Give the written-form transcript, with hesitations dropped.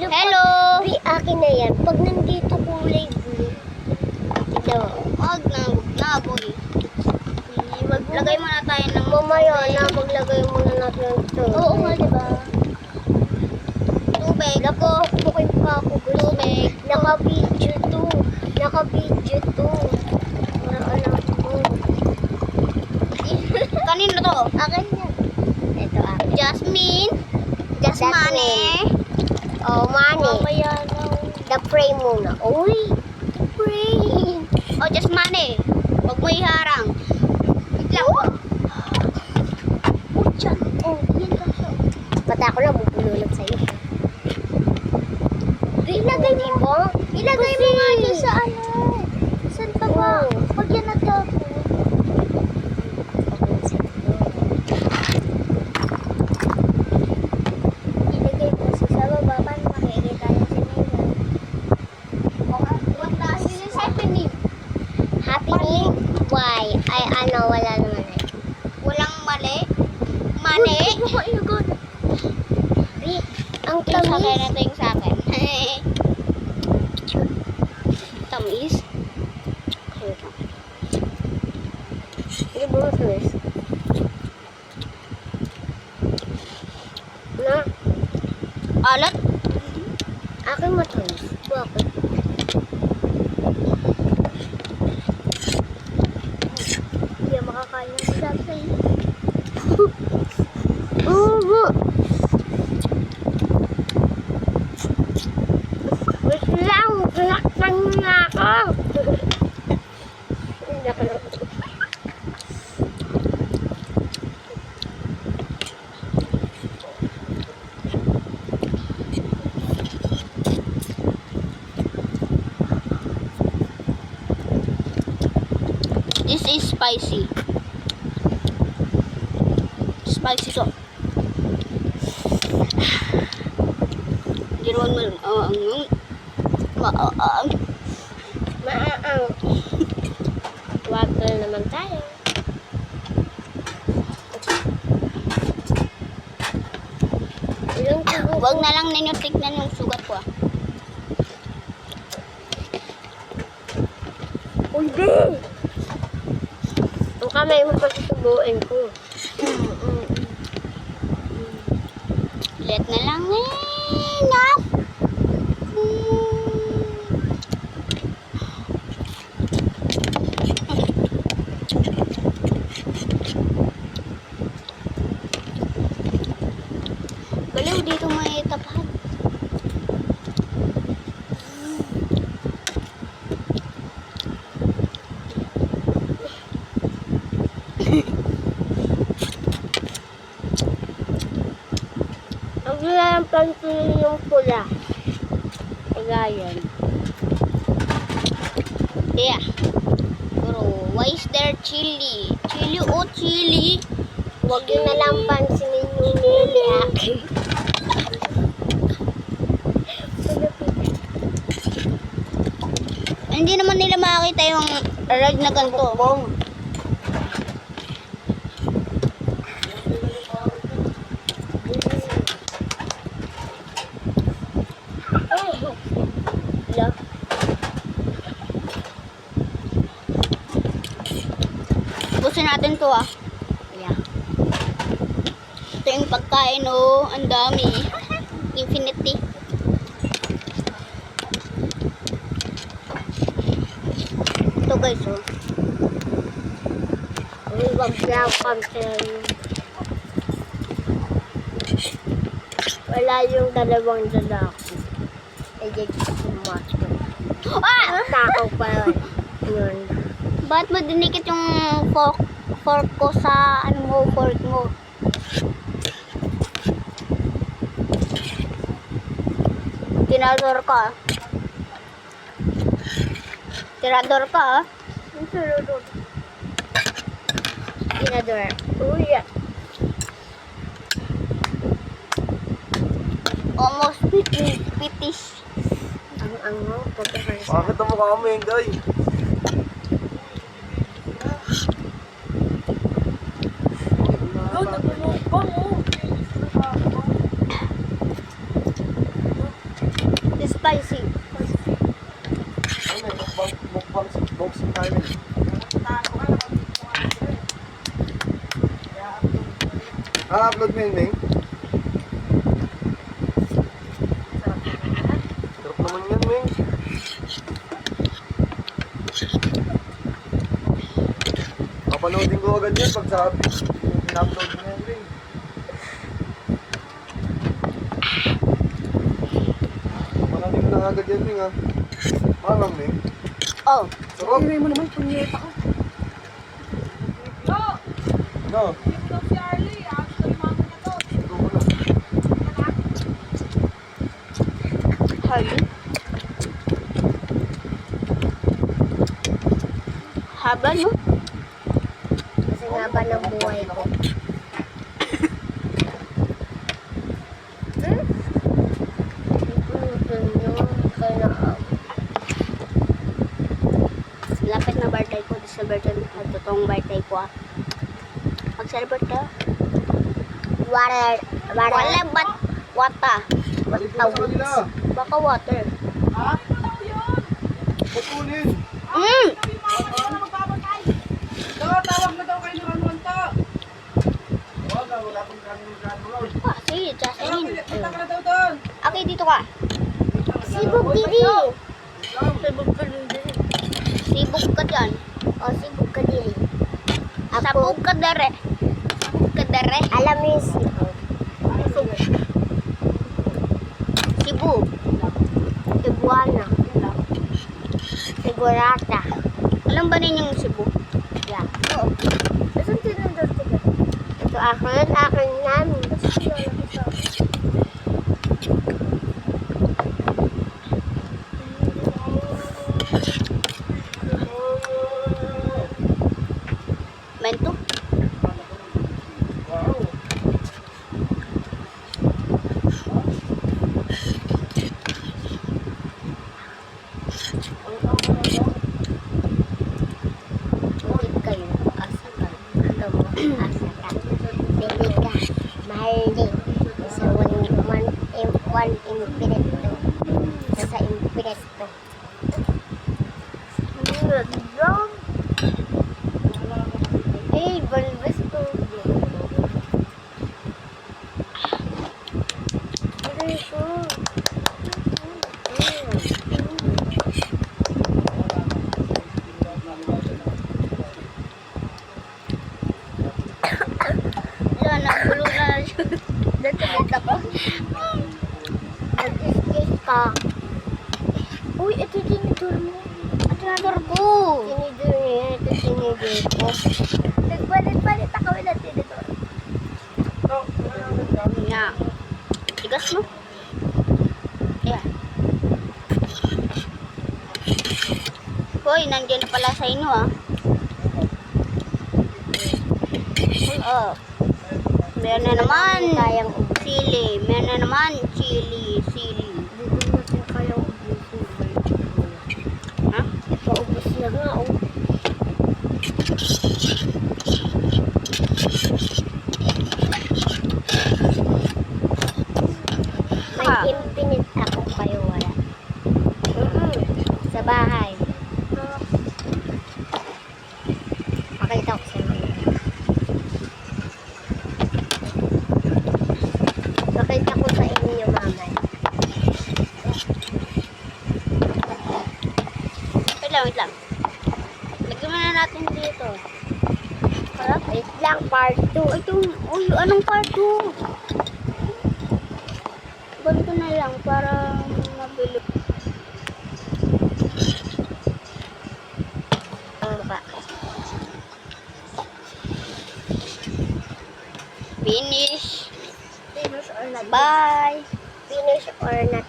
Hello! Di akin na yan. Pag nandito kulay blue. Ito. Huwag na, boy. Lagay muna tayo ng... Mamaya na, maglagay muna natin ito. Oo nga, diba? Tubig. Bukay pa ako. Tubig. Naka-video to. Naka-video to. Para alam ko. Kanino to? Akin yan. Ito akin. Jasmine. Jasmine. Oh, money. Mamaya na. The frame muna. Uy! The frame! Oh, Jasmine. Huwag mo iharang. Wait lang. Oh, dyan. Oh, yan ka siya. Pati ako lang, bubululot sa'yo. Ilagay mo. Ilagay mo nga dyan sa ano. Saan pa ba? Pag yan nagtapo. Ilagay mo sa baba. Paano makikita niya si Mayor? This is happening. Happening? Why? Ay, ano, wala naman eh. Walang mali. Mani. Ang Yung sa akin, tamis. ito yung sa akin. Tamis. Hindi ba matamis? Na, Alat. akin matamis. Bakit? Hindi makakain ng sabi. Oo. Wait lang, lakpan mo na ako. Hindi ako lang. This is spicy. Spicy to. Ginawan mo Maaang. Water naman tayo. Ilang tubo? Huwag na lang ninyo tignan yung sugat ko. Hindi! Ang kamay mo pa susubuin ko. Let na lang Nap. Baliw dito may tapahan. Ang pansin yung pula. Kagayan. Yeah. Pero why is there chili? Chili o chili? Huwag yun na lang pansinin yung niliak. Hindi naman nila makakita yung red na ganito. Look. Busin natin to ah. Yeah. Ito yung pagkain oh. Ang dami. Infinity. Ito guys oh. Huwag lang pansin. Wala yung dalawang lalaki. Ay, kumakas. Ah! Tao pa yun. Ba't mo dinikit yung fork ko sa ano mo, fork mo? Tirador ka. Tirador ka ah. Tinador. Uy, Almost finish. ang pagkakaroon. Bakit ang mukha mo yun, guy? spicy. Ano, boxing tayo. Upload mo yun, Ming? Sarap naman yan, Ming. Papanoodin ko agad yan pag sabi. In-upload mo yan, Ming. Papanoodin mo na agad yan, Ming, ha? Malang, Ming. Oh. Sarap. Hindi mo naman punyeta ko. No. Ito si Arlie, actually mama niya to. Ito ko na. Hardy. Haba, no? Kasi nga ba ng buhay ko? Lapit na birthday ko. December 20. Totoong birthday ko, ah. Mag-celebrate ka? Water. Wala ba't wata? Balik mo sa kanila. Baka water. Ha? Ano yun? Putulin. Mm! Sabi mama niya na magbabagay. Tawag na daw kayo ng anuan to. Wala pong ganun. Ah, sige, Jocelyn. Punta ka na daw doon. Okay, dito ka. Sibog diri. Sibog ka dyan. O, sibog ka diri. Sabog ka dere. Sabog ka dere. Alam mo yung sibog. Sibu. Cebuana. Sigurata. Alam ba ninyong Sibu? Yeah. Oo. Saan tinundor ko ba? Ito akin namin. Mento? Tulip kayo. Asa ka. Ito mo. Asa ka. Pili ka. Mahal din. Sa one infinite to. Sa infinite to. Eh, balbas to. Aray ko. Wala na, bulo na siya. Dito ako. Nag-escape ka. Uy, ito tinidor mo. Ito na door ko. Tinidor niya. Ito tinidor ko. Nagbalit-balit ako na tinidor. Nga. Tigas mo. Ayan. Hoy, nandiyan na pala sa inyo, ah. Oh. Meron na naman. Kayang Sili. Meron na naman. Chili. Sili. dito natin kayang ubusin. Ha? Paubos na nga. Oh. May Ha? infinite ako kayo wala. Sa bahay. Pakita ko sa inyo. Pakita ko sa inyo mamay. Wait lang. Lagyan mo na natin dito. Harap. Wait lang, part 2. Ito. Uy, anong part 2? Ganito na lang para mabili. Ano ba? Finish. Finish or not? Bye. Finish or not?